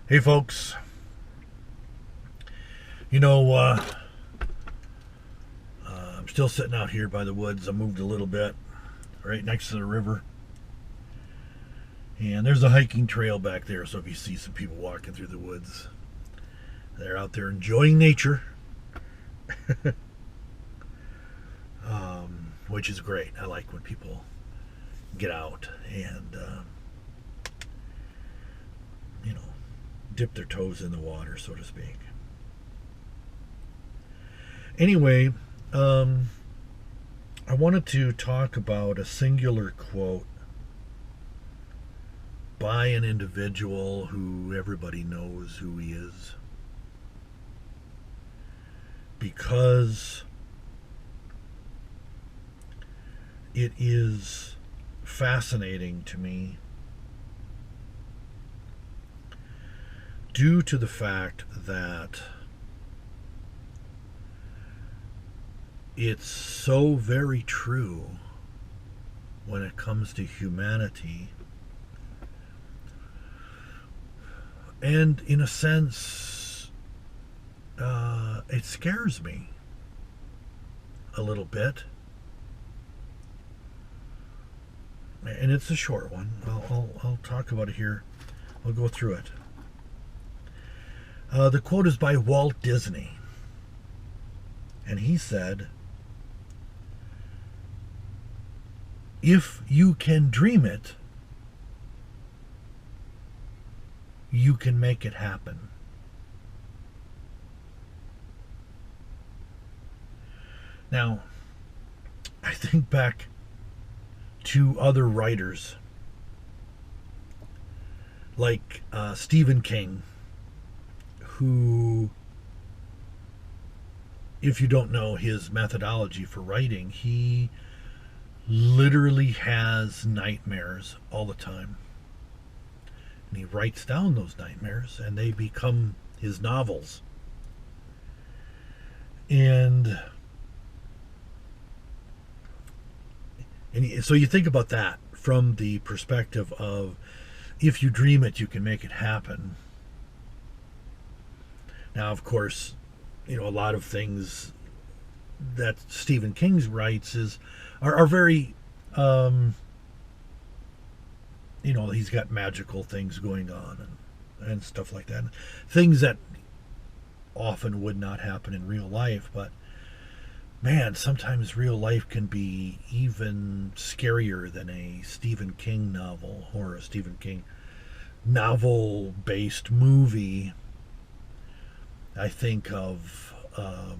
Hey, folks. You know, I'm still sitting out here by the woods. I moved a little bit, right next to the river. And there's a hiking trail back there. So if you see some people walking through the woods, they're out there enjoying nature, which is great. I like when people get out and, you know, dip their toes in the water, so to speak. Anyway, um, I wanted to talk about a singular quote by an individual who everybody knows who he is because it is fascinating to me due to the fact that it's so very true when it comes to humanity. And in a sense, it scares me a little bit. And it's a short one. I'll talk about it here. I'll go through it. The quote is by Walt Disney. And he said, "If you can dream it, you can make it happen." Now, I think back to other writers like Stephen King, who, if you don't know his methodology for writing, he literally has nightmares all the time. And he writes down those nightmares and they become his novels. And so you think about that from the perspective of if you dream it, you can make it happen. Now, of course, a lot of things that Stephen King writes are very, he's got magical things going on and stuff like that. Things that often would not happen in real life, but man, sometimes real life can be even scarier than a Stephen King novel or a Stephen King novel based movie. I think of, the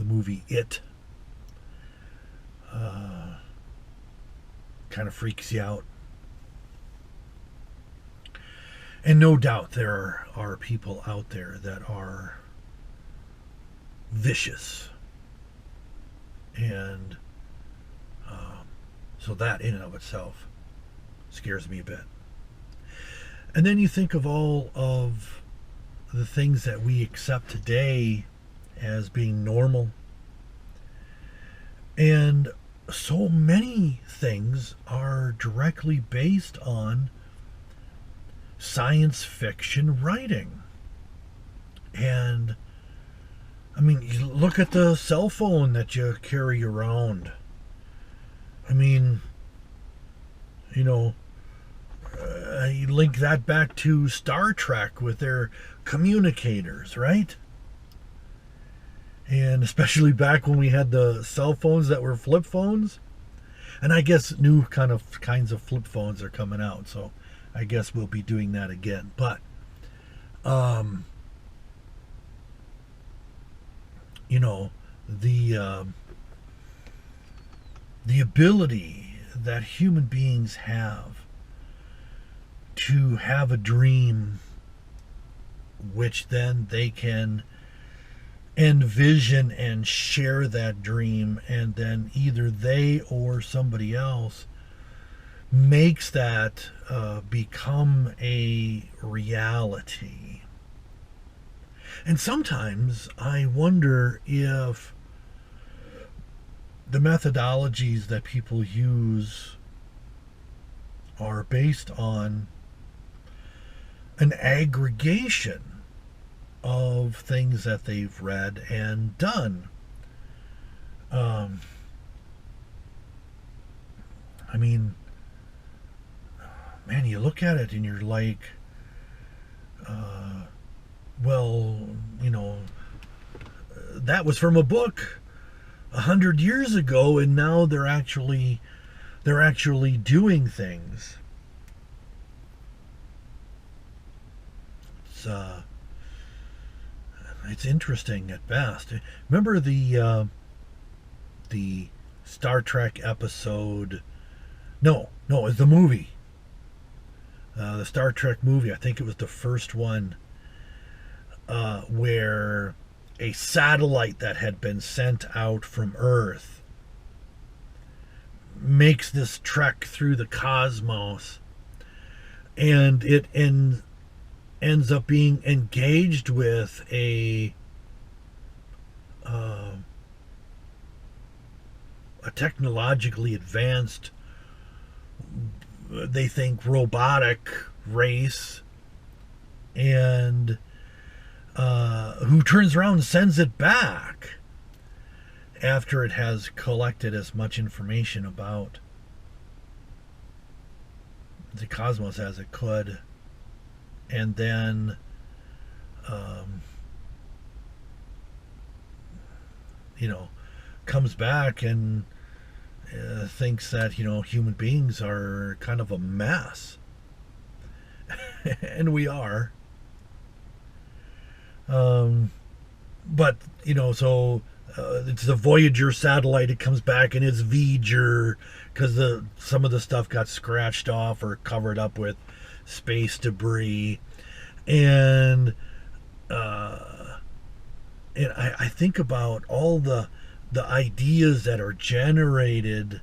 movie It. Kind of freaks you out. And no doubt there are people out there that are vicious. And so that in and of itself scares me a bit. And then you think of all of the things that we accept today as being normal. And so many things are directly based on science fiction writing. And I mean, you look at the cell phone that you carry around. I mean, you link that back to Star Trek with their communicators, right? And especially back when we had the cell phones that were flip phones. And I guess new kinds of flip phones are coming out, so I guess we'll be doing that again. But the the ability that human beings have to have a dream, which then they can envision and share that dream, and then either they or somebody else makes that become a reality. And sometimes I wonder if the methodologies that people use are based on an aggregation of things that they've read and done. I mean, man, you look at it and you're like, well, that was from a book 100 years ago, and now they're actually doing things. It's interesting at best. Remember the Star Trek episode? No, it was the movie. The Star Trek movie. I think it was the first one, where a satellite that had been sent out from Earth makes this trek through the cosmos, and it ends up being engaged with a technologically advanced, they think, robotic race, and who turns around and sends it back after it has collected as much information about the cosmos as it could, and then comes back and thinks that human beings are kind of a mess. And we are. But so it's the Voyager satellite. It comes back and it's V'ger, because some of the stuff got scratched off or covered up with space debris, and I think about all the ideas that are generated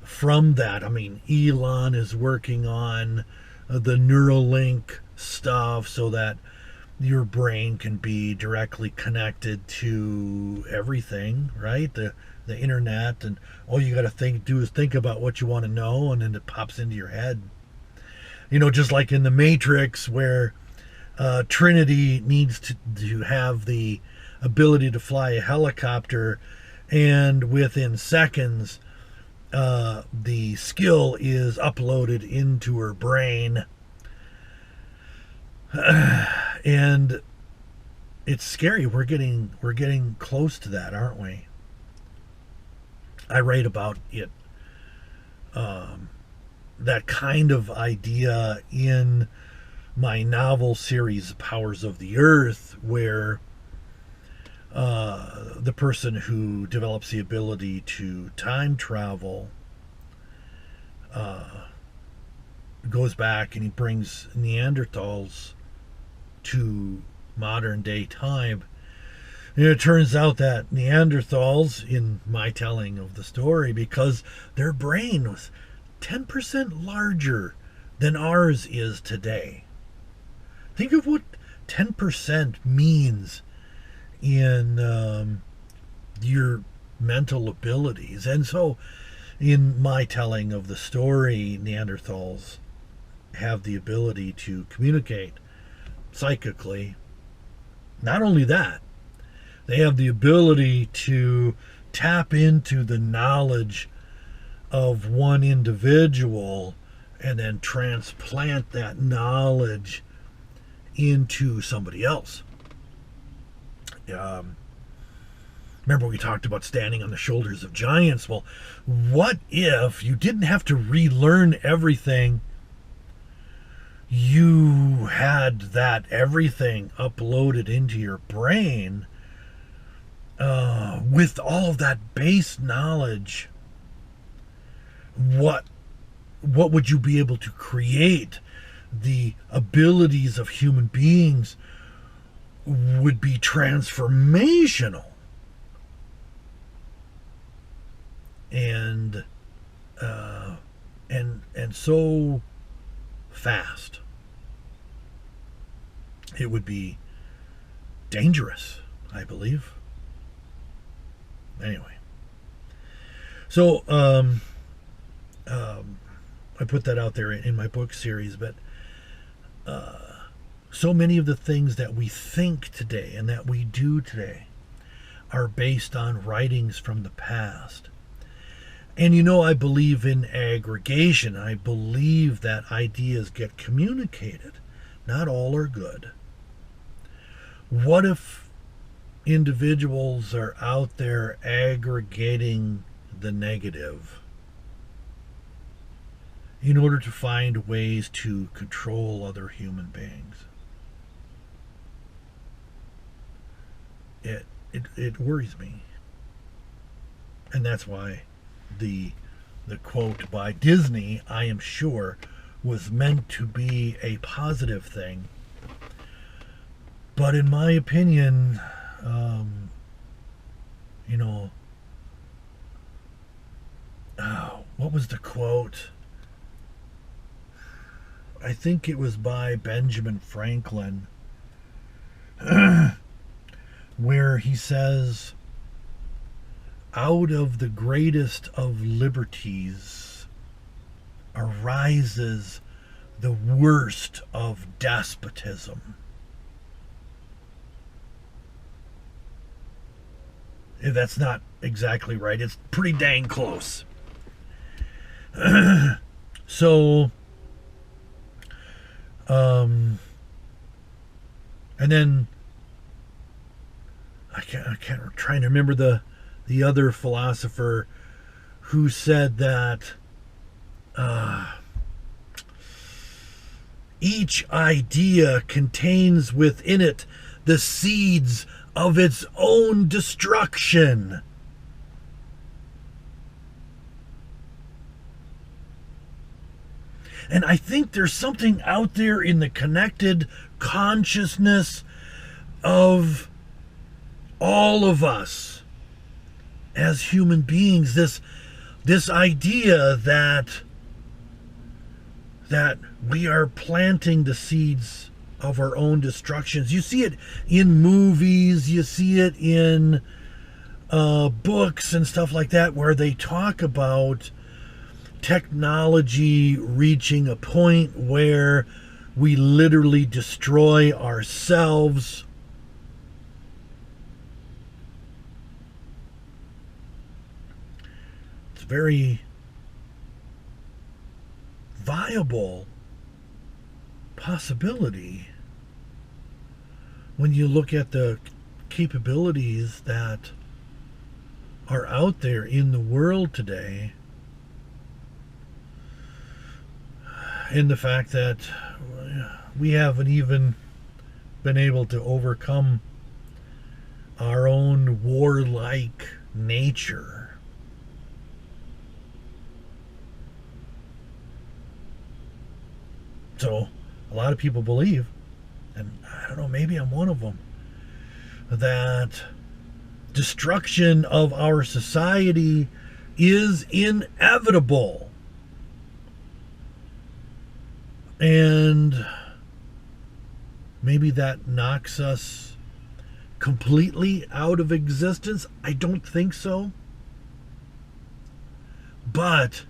from that. I mean, Elon is working on the Neuralink stuff so that your brain can be directly connected to everything, right? The internet, and all you got to do is think about what you want to know, and then it pops into your head. Just like in the Matrix, where Trinity needs to have the ability to fly a helicopter, and within seconds, the skill is uploaded into her brain. And it's scary. We're getting close to that, aren't we? I write about it, that kind of idea, in my novel series Powers of the Earth, where the person who develops the ability to time travel goes back and he brings Neanderthals to modern day time. And it turns out that Neanderthals, in my telling of the story, because their brain was 10% larger than ours is today. Think of what 10% means in your mental abilities. And so, in my telling of the story, Neanderthals have the ability to communicate psychically. Not only that, they have the ability to tap into the knowledge of one individual and then transplant that knowledge into somebody else. Remember, we talked about standing on the shoulders of giants. Well, what if you didn't have to relearn everything? You had that everything uploaded into your brain, with all of that base knowledge. What would you be able to create? The abilities of human beings would be transformational, and so fast. It would be dangerous, I believe. Anyway, so I put that out there in my book series, but So many of the things that we think today and that we do today are based on writings from the past. And I believe in aggregation. I believe that ideas get communicated. Not all are good. What if individuals are out there aggregating the negative in order to find ways to control other human beings? It worries me. And that's why the quote by Disney, I am sure, was meant to be a positive thing. But in my opinion, what was the quote? I think it was by Benjamin Franklin, where he says, out of the greatest of liberties arises the worst of despotism. If that's not exactly right, it's pretty dang close. So, and then I can't trying to remember the other philosopher who said that each idea contains within it the seeds of its own destruction. And I think there's something out there in the connected consciousness of all of us as human beings, this idea that we are planting the seeds of our own destructions. You see it in movies, you see it in books and stuff like that, where they talk about technology reaching a point where we literally destroy ourselves. It's very viable possibility when you look at the capabilities that are out there in the world today, and the fact that we haven't even been able to overcome our own warlike nature. So a lot of people believe, and I don't know, maybe I'm one of them, that destruction of our society is inevitable. And maybe that knocks us completely out of existence. I don't think so. But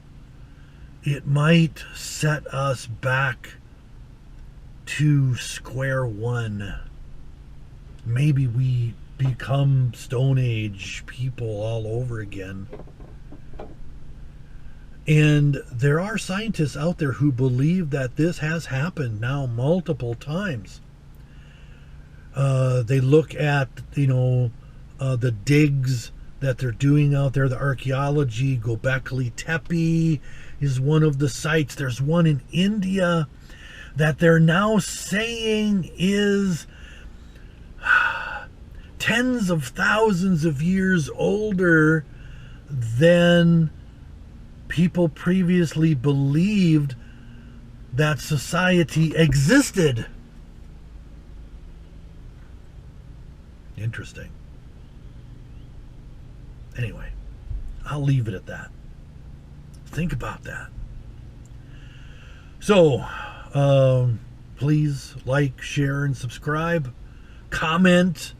it might set us back to square one. Maybe we become Stone Age people all over again. And there are scientists out there who believe that this has happened now multiple times. They look at, the digs that they're doing out there, the archaeology. Göbekli Tepe is one of the sites. There's one in India that they're now saying is tens of thousands of years older than people previously believed that society existed. Interesting. Anyway, I'll leave it at that. Think about that. So, please like, share, and subscribe. Comment.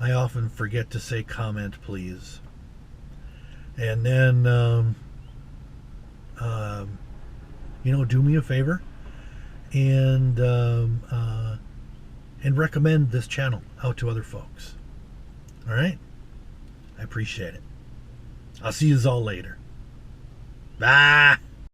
I often forget to say comment, please. And then, do me a favor and and recommend this channel out to other folks. All right? I appreciate it. I'll see you all later. Bye.